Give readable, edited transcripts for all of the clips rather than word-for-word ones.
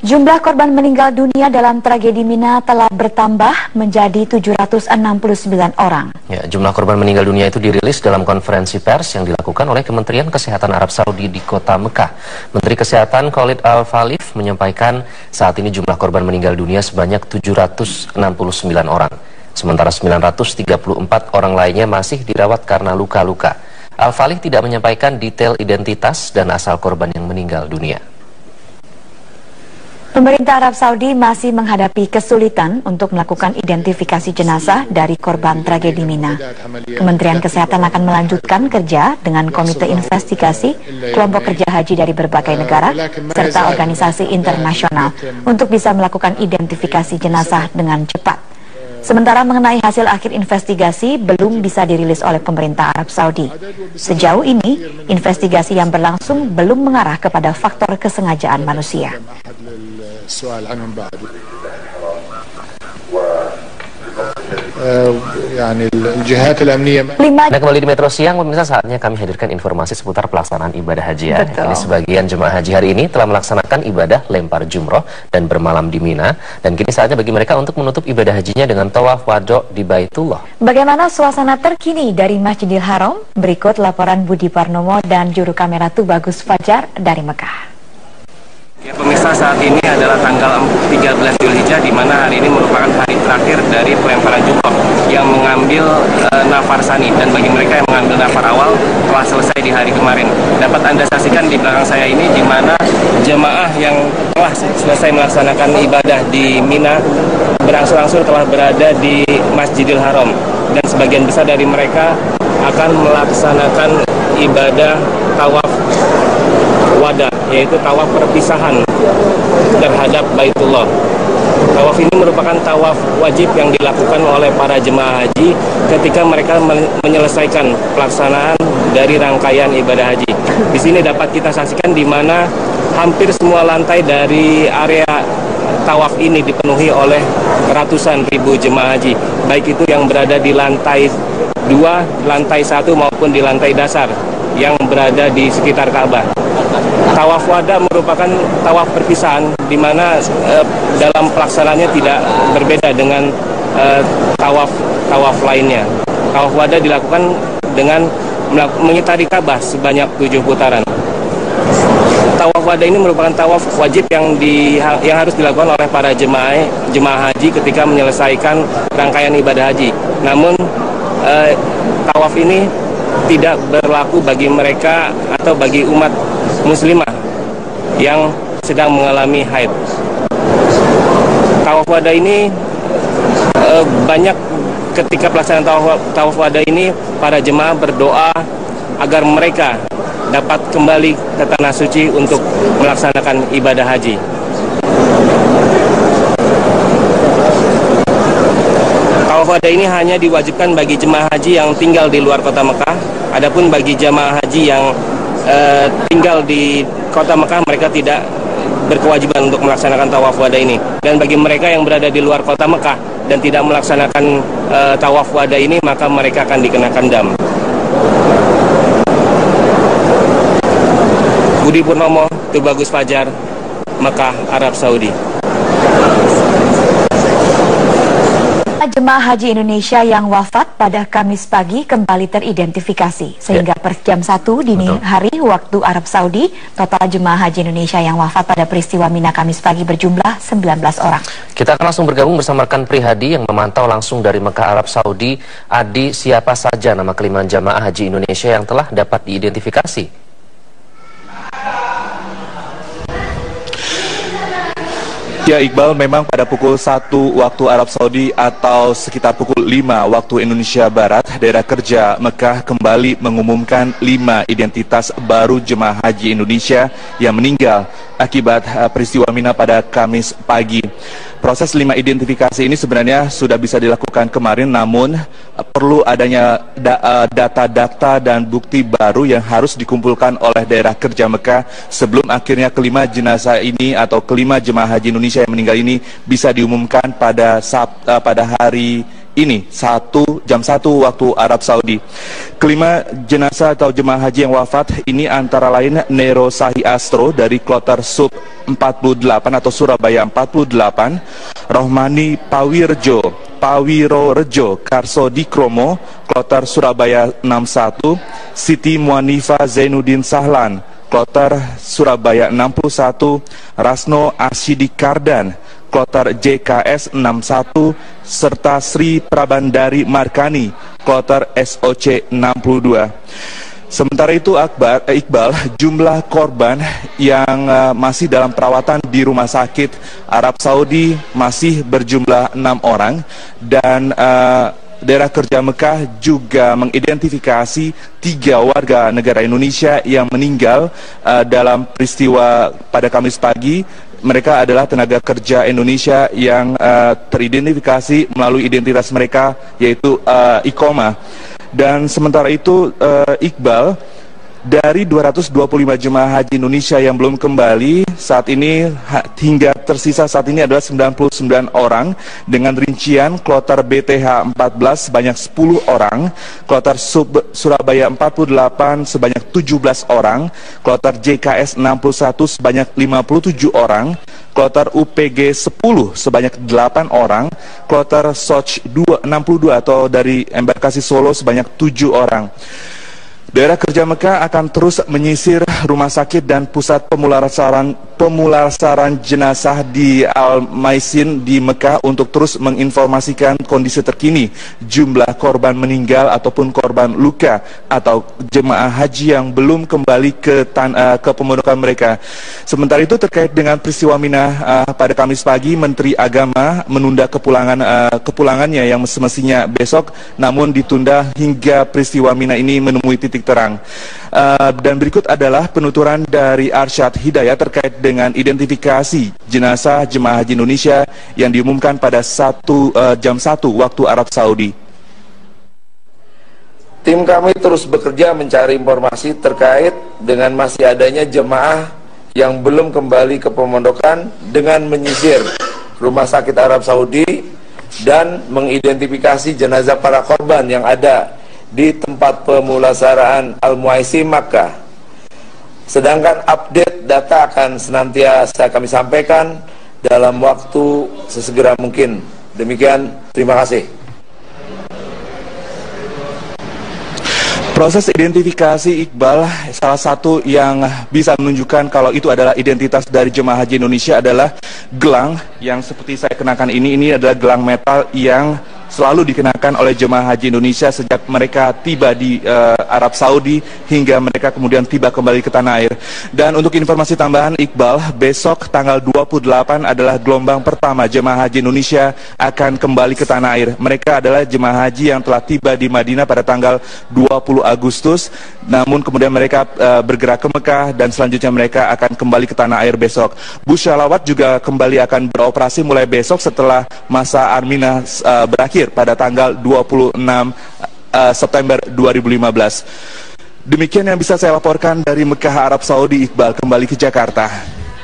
Jumlah korban meninggal dunia dalam tragedi Mina telah bertambah menjadi 769 orang. Ya, jumlah korban meninggal dunia itu dirilis dalam konferensi pers yang dilakukan oleh Kementerian Kesehatan Arab Saudi di kota Mekah. Menteri Kesehatan Khalid Al-Falih menyampaikan saat ini jumlah korban meninggal dunia sebanyak 769 orang. Sementara 934 orang lainnya masih dirawat karena luka-luka. Al-Falih tidak menyampaikan detail identitas dan asal korban yang meninggal dunia. Pemerintah Arab Saudi masih menghadapi kesulitan untuk melakukan identifikasi jenazah dari korban tragedi Mina. Kementerian Kesehatan akan melanjutkan kerja dengan komite investigasi, kelompok kerja haji dari berbagai negara, serta organisasi internasional untuk bisa melakukan identifikasi jenazah dengan cepat. Sementara mengenai hasil akhir investigasi belum bisa dirilis oleh pemerintah Arab Saudi. Sejauh ini, investigasi yang berlangsung belum mengarah kepada faktor kesengajaan manusia. Nah, kembali di Metro Siang, pemirsa, saatnya kami hadirkan informasi seputar pelaksanaan ibadah haji ya. Ini sebagian jemaah haji hari ini telah melaksanakan ibadah lempar jumroh dan bermalam di Mina, dan kini saatnya bagi mereka untuk menutup ibadah hajinya dengan tawaf wado di Baitullah. Bagaimana suasana terkini dari Masjidil Haram? Berikut laporan Budi Parnomo dan juru kamera Tubagus Fajar dari Mekah. Ya pemirsa, saat ini adalah tanggal 13 Zulhijjah, di mana hari ini merupakan hari terakhir dari pelemparan jumroh yang mengambil nafar sani, dan bagi mereka yang mengambil nafar awal telah selesai di hari kemarin. Dapat Anda saksikan di belakang saya ini, di mana jemaah yang telah selesai melaksanakan ibadah di Mina berangsur-angsur telah berada di Masjidil Haram, dan sebagian besar dari mereka akan melaksanakan ibadah tawaf wada, yaitu tawaf perpisahan terhadap Baitullah. Tawaf ini merupakan tawaf wajib yang dilakukan oleh para jemaah haji ketika mereka menyelesaikan pelaksanaan dari rangkaian ibadah haji. Di sini dapat kita saksikan di mana hampir semua lantai dari area tawaf ini dipenuhi oleh ratusan ribu jemaah haji, baik itu yang berada di lantai 2, lantai 1 maupun di lantai dasar yang berada di sekitar Ka'bah. Tawaf wada merupakan tawaf perpisahan, di mana dalam pelaksanaannya tidak berbeda dengan tawaf lainnya. Tawaf wada dilakukan dengan mengitari Ka'bah sebanyak 7 putaran. Tawaf wada ini merupakan tawaf wajib yang harus dilakukan oleh para jemaah haji ketika menyelesaikan rangkaian ibadah haji. Namun tawaf ini tidak berlaku bagi mereka atau bagi umat muslimah yang sedang mengalami haid. Tawaf wada ini banyak ketika pelaksanaan tawaf wada ini para jemaah berdoa agar mereka dapat kembali ke tanah suci untuk melaksanakan ibadah haji. Tawaf wada ini hanya diwajibkan bagi jemaah haji yang tinggal di luar kota Mekah. Adapun bagi jemaah haji yang tinggal di kota Mekah, mereka tidak berkewajiban untuk melaksanakan tawaf wada ini. Dan bagi mereka yang berada di luar kota Mekah dan tidak melaksanakan tawaf wada ini, maka mereka akan dikenakan dam. Budi Purnomo, Tubagus Fajar, Mekah, Arab Saudi. Jemaah haji Indonesia yang wafat pada Kamis pagi kembali teridentifikasi, sehingga per jam 1 dini hari waktu Arab Saudi, total jemaah haji Indonesia yang wafat pada peristiwa Mina Kamis pagi berjumlah 19 orang. Kita akan langsung bergabung bersama rekan Prihadi yang memantau langsung dari Mekah, Arab Saudi. Adi, siapa saja nama kelima jemaah haji Indonesia yang telah dapat diidentifikasi? Ya Iqbal, memang pada pukul 1 waktu Arab Saudi atau sekitar pukul 5 waktu Indonesia Barat, daerah kerja Mekah kembali mengumumkan 5 identitas baru jemaah haji Indonesia yang meninggal akibat peristiwa Mina pada Kamis pagi. Proses 5 identifikasi ini sebenarnya sudah bisa dilakukan kemarin, namun perlu adanya data-data dan bukti baru yang harus dikumpulkan oleh daerah kerja Mekah sebelum akhirnya kelima jenazah ini atau kelima jemaah haji Indonesia yang meninggal ini bisa diumumkan pada hari ini jam 1 waktu Arab Saudi. Kelima jenazah atau jemaah haji yang wafat ini antara lain Nero Sahi Astro dari Kloter Sub 48 atau Surabaya 48, Rohmani Pawirorejo Karso Dikromo Kloter Surabaya 61, Siti Muanifa Zainuddin Sahlan Kloter Surabaya 61, Rasno Asyidi Kardan Kloter JKS 61, serta Sri Prabandari Markani Kloter SOC 62. Sementara itu Iqbal, jumlah korban yang masih dalam perawatan di rumah sakit Arab Saudi masih berjumlah 6 orang, dan daerah kerja Mekah juga mengidentifikasi 3 warga negara Indonesia yang meninggal dalam peristiwa pada Kamis pagi. Mereka adalah tenaga kerja Indonesia yang teridentifikasi melalui identitas mereka, yaitu Iqomah. Dan sementara itu Iqbal, dari 225 jemaah haji Indonesia yang belum kembali saat ini hingga tersisa saat ini adalah 99 orang, dengan rincian Kloter BTH 14 sebanyak 10 orang, Kloter Surabaya 48 sebanyak 17 orang, Kloter JKS 61 sebanyak 57 orang, Kloter UPG 10 sebanyak 8 orang, Kloter Soch 62 atau dari embarkasi Solo sebanyak 7 orang. Daerah kerja Mekah akan terus menyisir rumah sakit dan pusat pemulasaran jenazah di Al-Maisin di Mekah untuk terus menginformasikan kondisi terkini, jumlah korban meninggal ataupun korban luka atau jemaah haji yang belum kembali ke pemondokan mereka. Sementara itu terkait dengan peristiwa Mina pada Kamis pagi, Menteri Agama menunda kepulangannya yang semestinya besok, namun ditunda hingga peristiwa Mina ini menemui titik terang. Dan berikut adalah penuturan dari Arsyad Hidayat terkait dengan identifikasi jenazah jemaah haji Indonesia yang diumumkan pada jam 1 waktu Arab Saudi. Tim kami terus bekerja mencari informasi terkait dengan masih adanya jemaah yang belum kembali ke pemondokan dengan menyisir rumah sakit Arab Saudi dan mengidentifikasi jenazah para korban yang ada di tempat pemulasaraan Al-Muaisim Makkah. Sedangkan update data akan senantiasa kami sampaikan dalam waktu sesegera mungkin. Demikian, terima kasih. Proses identifikasi Iqbal, salah satu yang bisa menunjukkan kalau itu adalah identitas dari jemaah haji Indonesia adalah gelang yang seperti saya kenakan ini adalah gelang metal yang selalu dikenakan oleh jemaah haji Indonesia sejak mereka tiba di Arab Saudi hingga mereka kemudian tiba kembali ke tanah air. Dan untuk informasi tambahan Iqbal, besok tanggal 28 adalah gelombang pertama jemaah haji Indonesia akan kembali ke tanah air. Mereka adalah jemaah haji yang telah tiba di Madinah pada tanggal 20 Agustus, namun kemudian mereka bergerak ke Mekah dan selanjutnya mereka akan kembali ke tanah air besok. Bus Syalawat juga kembali akan beroperasi mulai besok setelah masa Armina berakhir pada tanggal 26 September 2015. Demikian yang bisa saya laporkan dari Mekah, Arab Saudi. Iqbal, kembali ke Jakarta.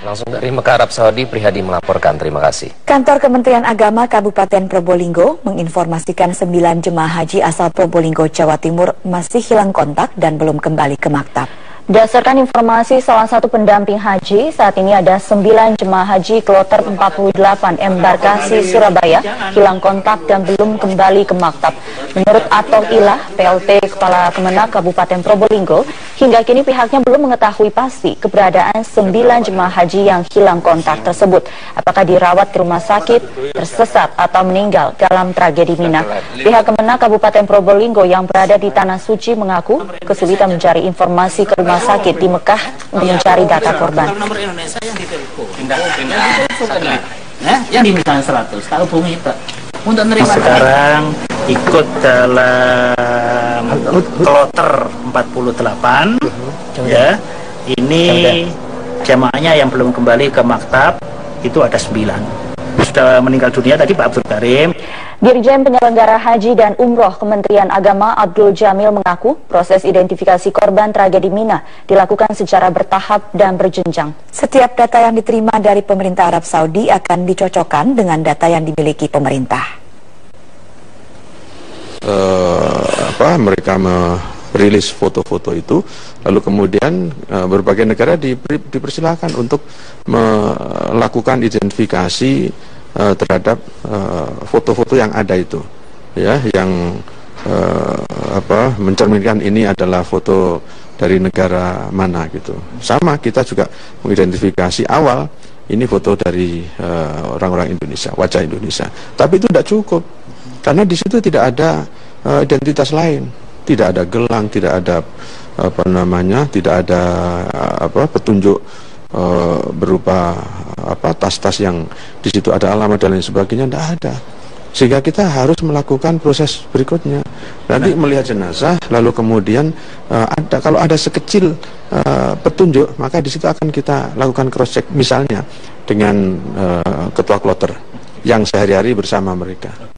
Langsung dari Mekah, Arab Saudi, Prihadi melaporkan. Terima kasih. Kantor Kementerian Agama Kabupaten Probolinggo menginformasikan 9 jemaah haji asal Probolinggo, Jawa Timur masih hilang kontak dan belum kembali ke maktab. Berdasarkan informasi salah satu pendamping haji, saat ini ada 9 jemaah haji Kloter 48 embarkasi Surabaya hilang kontak dan belum kembali ke maktab. Menurut Atoh Ilah, PLT Kepala Kemenak Kabupaten Probolinggo, hingga kini pihaknya belum mengetahui pasti keberadaan 9 jemaah haji yang hilang kontak tersebut. Apakah dirawat di rumah sakit, tersesat, atau meninggal dalam tragedi Mina. Pihak Kemenak Kabupaten Probolinggo yang berada di Tanah Suci mengaku kesulitan mencari informasi ke rumah sakit di Mekah untuk mencari data korban. Nomor Indonesia yang di telepon. Yang di misalnya 100, tak hubungi Pak. Untuk menerima sekarang ikut dalam Kloter 48 ya. Ini jemaahnya yang belum kembali ke maktab itu ada 9. Sudah meninggal dunia tadi Pak Abdul Karim. Dirjen Penyelenggara Haji dan Umroh Kementerian Agama Abdul Jamil mengaku proses identifikasi korban tragedi Mina dilakukan secara bertahap dan berjenjang. Setiap data yang diterima dari pemerintah Arab Saudi akan dicocokkan dengan data yang dimiliki pemerintah. mereka merilis foto-foto itu, lalu kemudian berbagai negara dipersilakan untuk melakukan identifikasi terhadap foto-foto yang ada itu, ya, yang mencerminkan ini adalah foto dari negara mana gitu. Sama, kita juga mengidentifikasi awal ini foto dari orang-orang Indonesia, wajah Indonesia. Tapi itu tidak cukup, karena di situ tidak ada identitas lain, tidak ada gelang, tidak ada tidak ada petunjuk berupa tas-tas yang di situ ada alamat dan lain sebagainya, tidak ada. Sehingga kita harus melakukan proses berikutnya. Nanti melihat jenazah, lalu kemudian kalau ada sekecil petunjuk, maka di situ akan kita lakukan cross check, misalnya dengan ketua kloter yang sehari-hari bersama mereka.